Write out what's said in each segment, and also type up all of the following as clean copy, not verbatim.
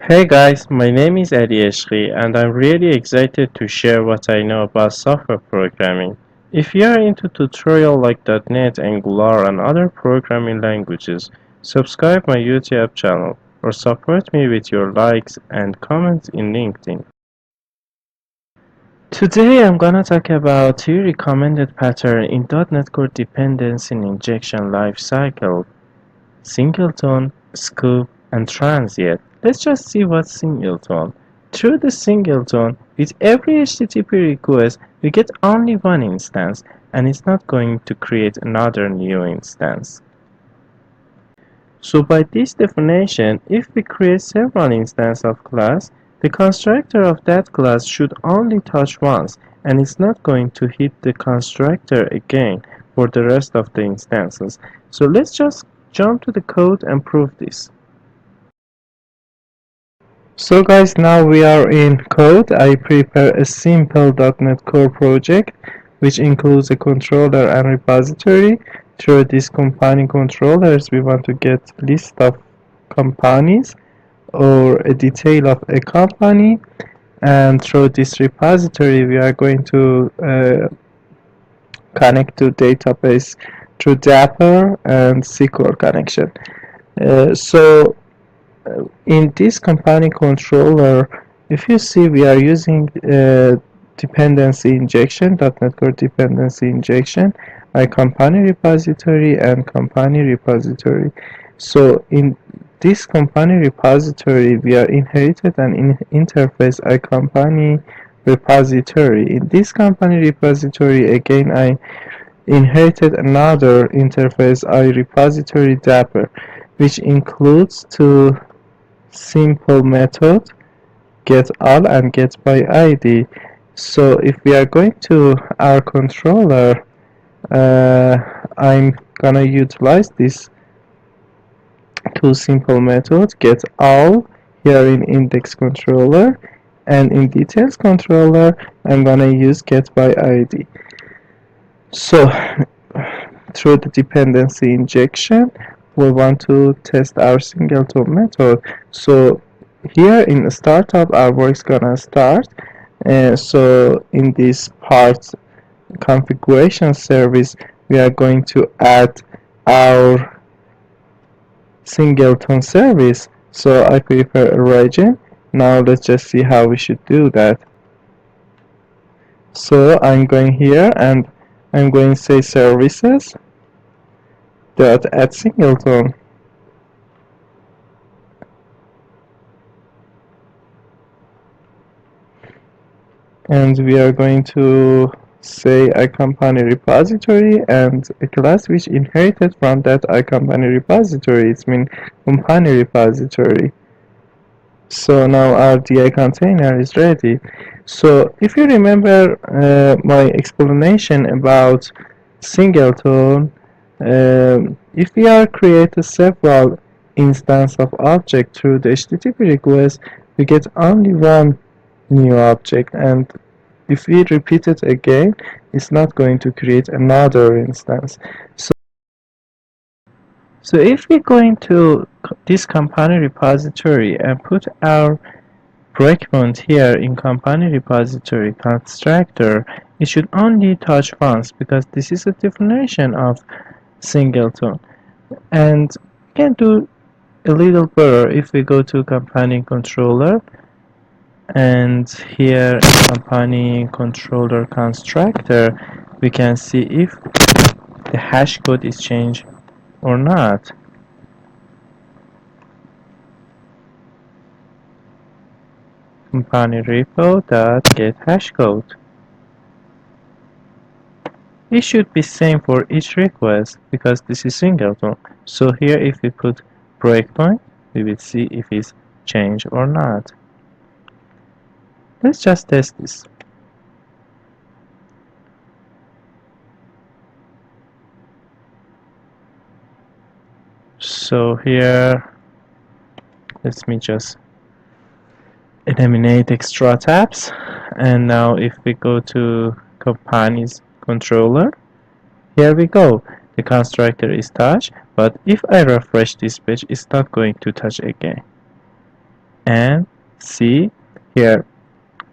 Hey guys, my name is Adi Eshri and I'm really excited to share what I know about software programming. If you are into tutorial like dotnet, Angular and other programming languages, subscribe my YouTube channel or support me with your likes and comments in LinkedIn. Today I'm gonna talk about three recommended patterns in dotnet Core dependency injection lifecycle: singleton, scoop, and transient. Let's just see what's singleton. Through the singleton, with every HTTP request, we get only one instance, and it's not going to create another new instance. So by this definition, if we create several instances of class, the constructor of that class should only touch once, and it's not going to hit the constructor again for the rest of the instances. So let's just jump to the code and prove this. So guys, now we are in code. I prepare a simple .NET Core project which includes a controller and repository. Through these company controllers, we want to get list of companies or a detail of a company, and through this repository we are going to connect to database through Dapper and SQL connection. So in this company controller, if you see, we are using dependency injection, .NET Core dependency injection, a company repository and company repository. So in this company repository, we are inherited an interface a company repository. In this company repository, again, I inherited another interface I repository Dapper, which includes two simple method, get all and get by ID. So if we are going to our controller, I'm gonna utilize this two simple method, get all, here in index controller, and in details controller I'm gonna use get by ID. So through the dependency injection, we want to test our singleton method. So here in the startup, our work's gonna start. So in this part configuration service, we are going to add our singleton service. So I prepare a region. Now let's just see how we should do that. So I'm going here and I'm going to say services dot add singleton. And we are going to say a company repository and a class which inherited from that a company repository. It's mean company repository. So now our DI container is ready. So if you remember my explanation about singleton, if we are creating several instance of object through the HTTP request, we get only one new object, and if we repeat it again, it's not going to create another instance. So if we go into this company repository and put our breakpoint here in company repository constructor, it should only touch once because this is a definition of singleton. And we can do a little better if we go to company controller, and here in company controller constructor we can see if the hash code is changed or not. Company repo dot get hash code. It should be same for each request because this is singleton. So here if we put breakpoint, we will see if it's changed or not. Let's just test this. So here, let me just eliminate extra tabs, and now if we go to companies controller, here we go, the constructor is touched, but if I refresh this page, it's not going to touch again. and see here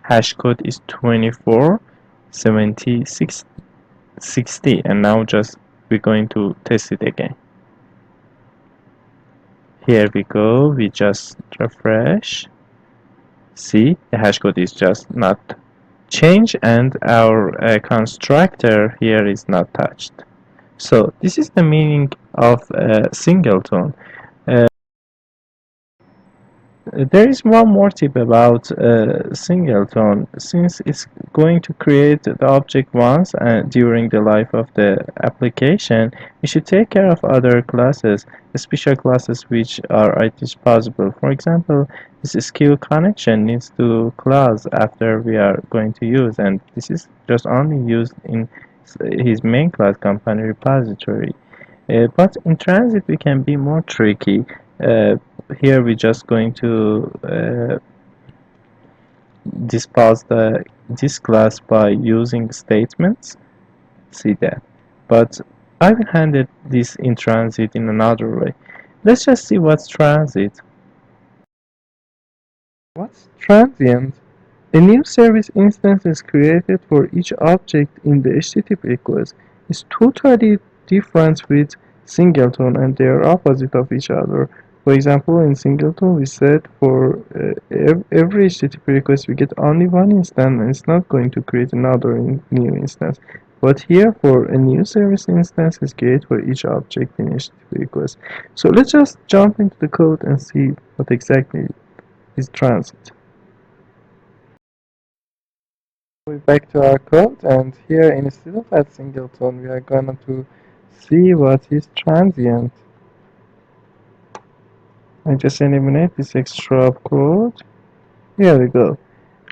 hash code is 247660, and now just we're going to test it again. Here we go, we just refresh. See, the hash code is just not changed, and our constructor here is not touched. So this is the meaning of singleton. Uh, There is one more tip about singleton. Since it's going to create the object once during the life of the application, we should take care of other classes, special classes which are at disposable. For example, this skill connection needs to class after we are going to use, and this is just only used in his main class company repository. But in transit we can be more tricky. Uh, Here we're just going to dispose this class by using statements. See that. But I will handle this in transit in another way. Let's just see what's transit. What's transient? A new service instance is created for each object in the HTTP request. It's totally different with singleton, and they are opposite of each other. For example, in singleton, we said for every HTTP request we get only one instance, and it's not going to create another new instance. But here, for a new service instance is created for each object in HTTP request. So let's just jump into the code and see what exactly is transit. We're back to our code, and here instead of at singleton we are going to see what is transient. I just eliminate this extra code. Here we go.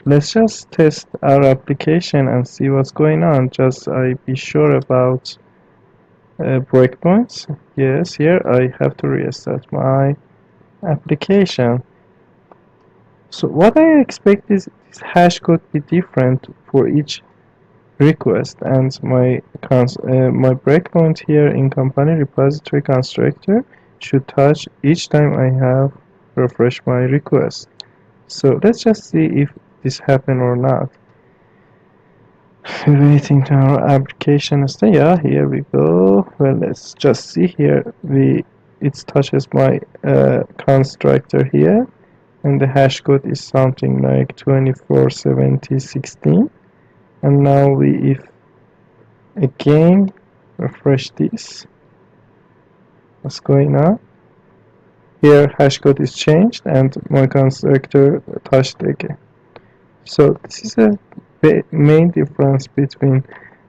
Let's just test our application and see what's going on. Just I be sure about breakpoints. Yes, here I have to restart my application. So what I expect is this hash code be different for each request, and my breakpoint here in company repository constructor should touch each time I have refreshed my request. So let's just see if this happen or not. Waiting to our application state. Yeah, here we go. Well, let's just see here. It touches my constructor here, and the hash code is something like 247016. And now if again refresh this, what's going on? Here hash code is changed and my constructor touched again. So this is a main difference between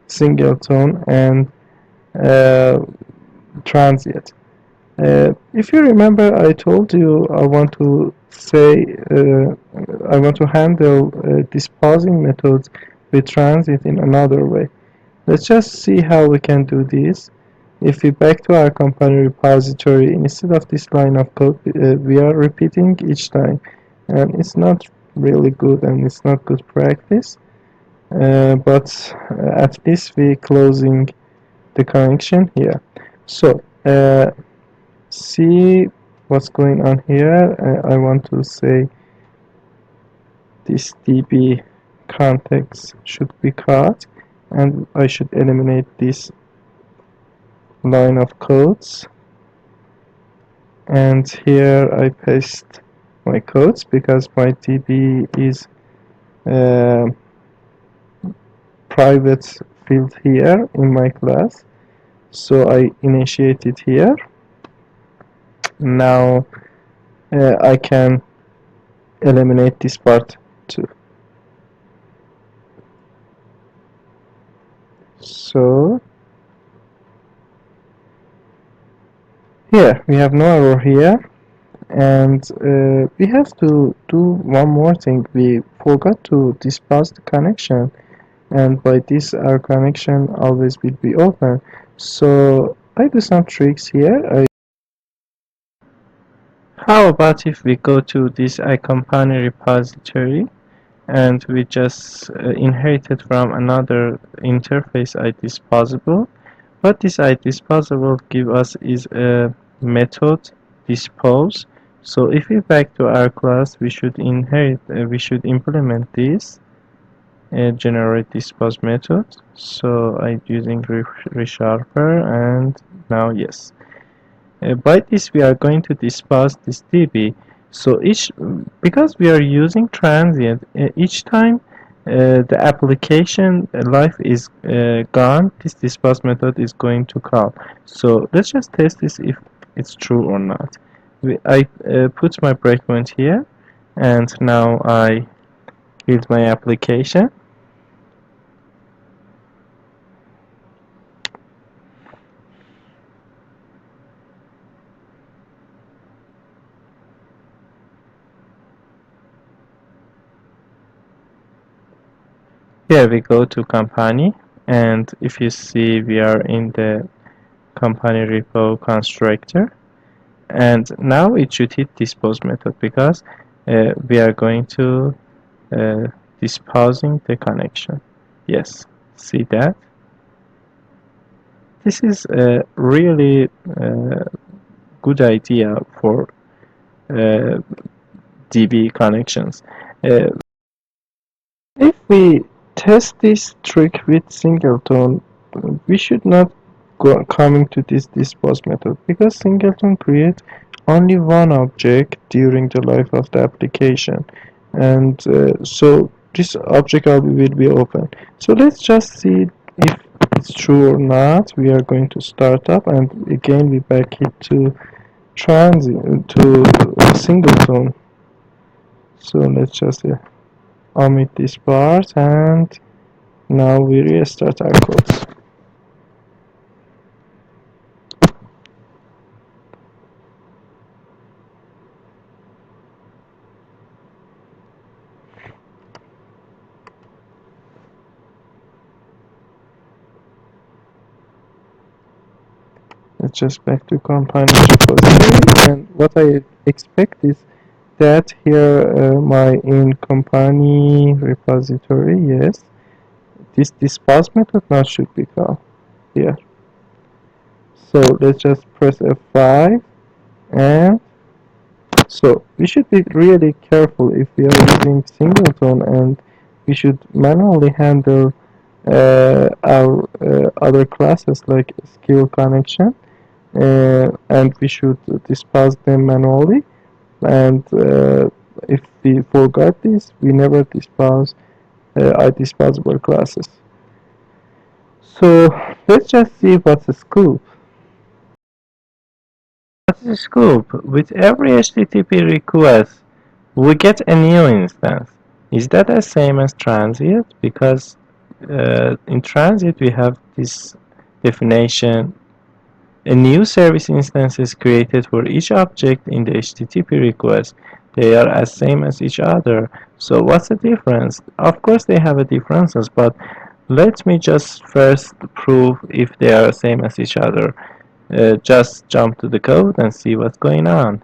singleton and uh, transient. If you remember, I told you I want to I want to handle disposing methods with transit in another way. Let's just see how we can do this. If we back to our company repository, instead of this line of code, we are repeating each time, and it's not really good and it's not good practice. But at least we closing the connection here. So see what's going on here. I want to say this db context should be cut, and I should eliminate this line of codes, and here I paste my codes because my db is private field here in my class, so I initiate it here. Now I can eliminate this part too. So here we have no error here, and we have to do one more thing. We forgot to dispose the connection, and by this our connection always will be open. So I do some tricks here. How about if we go to this company repository, and we just inherited from another interface disposable. What this disposable give us is a method dispose So if we back to our class, we should implement this generate dispose method. So I'm using resharper, and now yes. By this we are going to dispose this db. So because we are using transient, each time the application life is gone, this dispose method is going to call. So let's just test this if it's true or not. I put my breakpoint here, and now I build my application. Here we go to company, and if you see, we are in the company repo constructor, and now it should hit dispose method because we are going to uh, disposing the connection. Yes, see that? This is a really good idea for uh, DB connections. Uh, if we test this trick with singleton, we should not go coming to this dispose method because singleton creates only one object during the life of the application, and so this object will be open. So let's just see if it's true or not. We are going to start up, and again we back it to transient to singleton. So let's just omit this part, and now we restart our codes. Let's just back to company repository, and what I expect is that here my in company repository, yes, this dispose method now should be called here. So let's just press F5, and so we should be really careful if we are using singleton, and we should manually handle our other classes like skill connection, and we should dispose them manually. And if we forgot this, we never dispose our disposable classes. So let's just see what's the scoop. What's the scoop? With every HTTP request, we get a new instance. Is that the same as transient? Because in transient we have this definition. A new service instance is created for each object in the HTTP request. They are as same as each other. So what's the difference? Of course they have a differences, but let me just first prove if they are same as each other. Just jump to the code and see what's going on.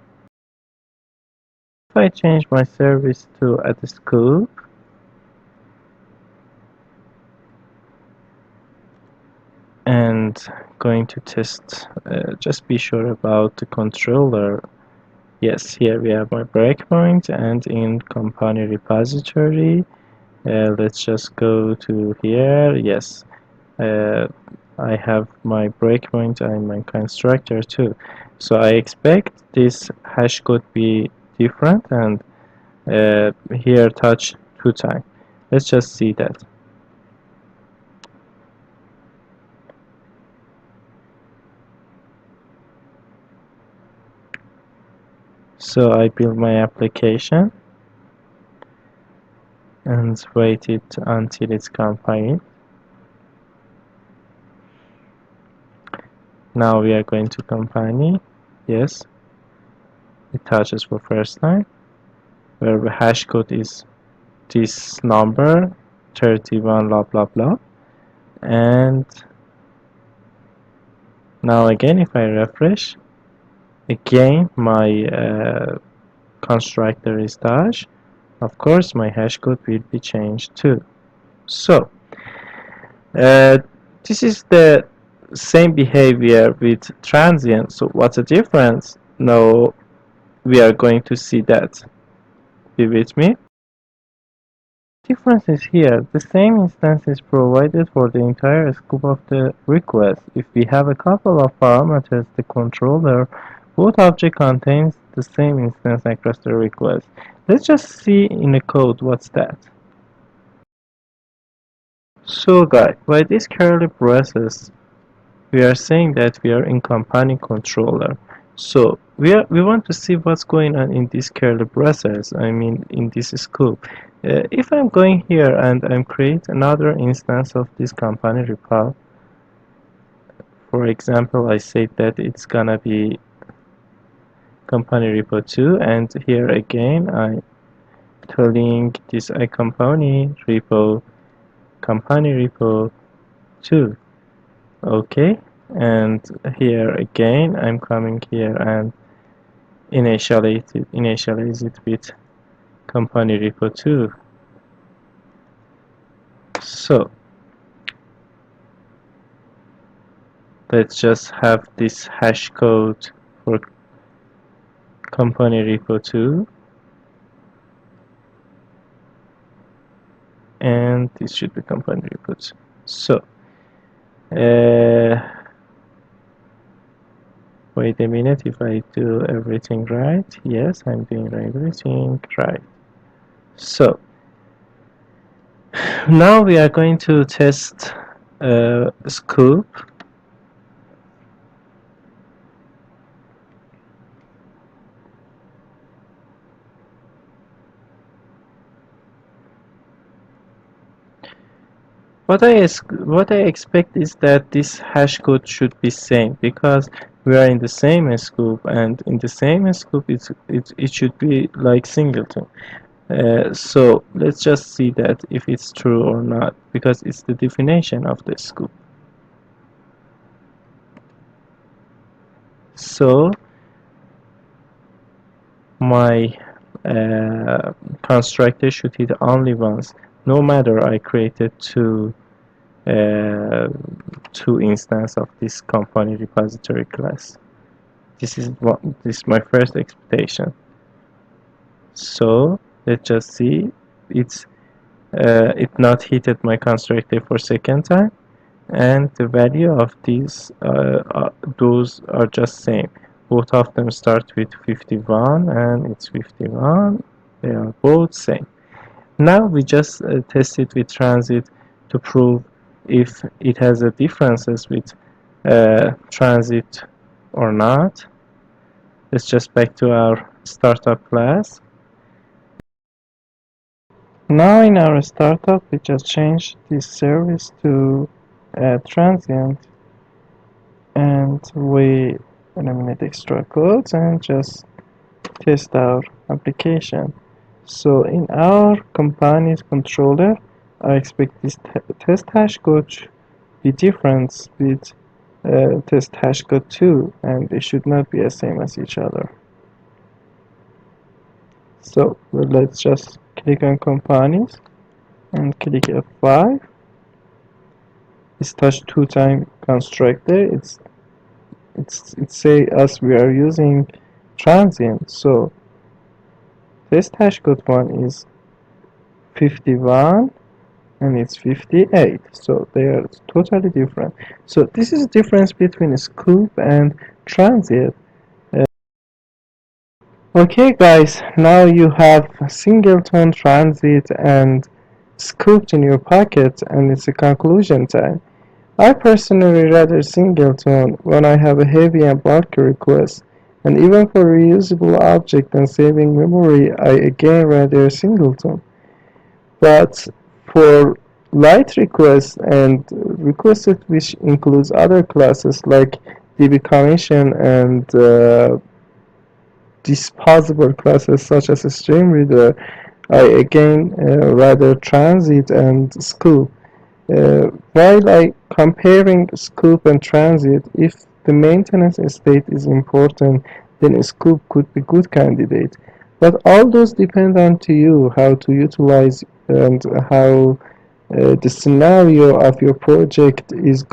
If I change my service to add scoop, and going to test, just be sure about the controller. Yes, here we have my breakpoint, and in company repository, let's just go to here. Yes, I have my breakpoint and my constructor too. So I expect this hash code be different, and here touch 2 times. Let's just see that. So I build my application and wait it until it's compiled. Now we are going to company. Yes, it touches for first time, where the hash code is this number 31 blah blah blah. And now again, if I refresh, again my constructor is touched. Of course my hash code will be changed too. So uh, this is the same behavior with transient. So what's the difference? No, we are going to see that. Be with me? Difference is here. The same instance is provided for the entire scope of the request. If we have a couple of parameters, the controller, both object contains the same instance across the request. Let's just see in the code what's that. So guys, by this curly braces, we are saying that we are in company controller. So we want to see what's going on in this curly braces, I mean in this scope. If I'm going here and I'm create another instance of this company repo, for example, I say that it's gonna be company repo 2, and here again I telling this company repo 2. Okay, and here again I'm coming here and initialize it with company repo 2. So let's just have this hash code for company repo 2, and this should be company repo 2. So wait a minute, if I do everything right. Yes, I'm doing everything right. So now we are going to test scoop. What I expect is that this hash code should be same, because we are in the same scoop, and in the same scoop it should be like singleton. So let's just see that if it's true or not, because it's the definition of the scoop. So my constructor should hit only once, no matter I created two instance of this company repository class. This is my first expectation. So let's just see, it not hitted my constructor for second time, and the value of those are just same. Both of them start with 51, and it's 51. They are both same. Now we just test it with transit to prove if it has a differences with transit or not. Let's just back to our startup class. Now in our startup, we just changed this service to transient, and we eliminate extra codes and just test our application. So in our company's controller, I expect this test hash code to be different with test hash code 2, and they should not be the same as each other. So let's just click on companies and click F5. It's touch 2-time constructor. It say us we are using transient. So test hash code 1 is 51 and it's 58. So they are totally different. So this is the difference between scoop and transient. Okay guys, now you have singleton, transit, and scooped in your pocket, and it's a conclusion time. I personally rather singleton when I have a heavy and bulky request, and even for reusable object and saving memory, I again rather singleton. But for light requests and requests which includes other classes like DB commission and disposable classes such as a stream reader, I again rather transit and scoop. While I comparing scoop and transit, if the maintenance state is important, then a scoop could be good candidate. But all those depend on to you how to utilize and how the scenario of your project is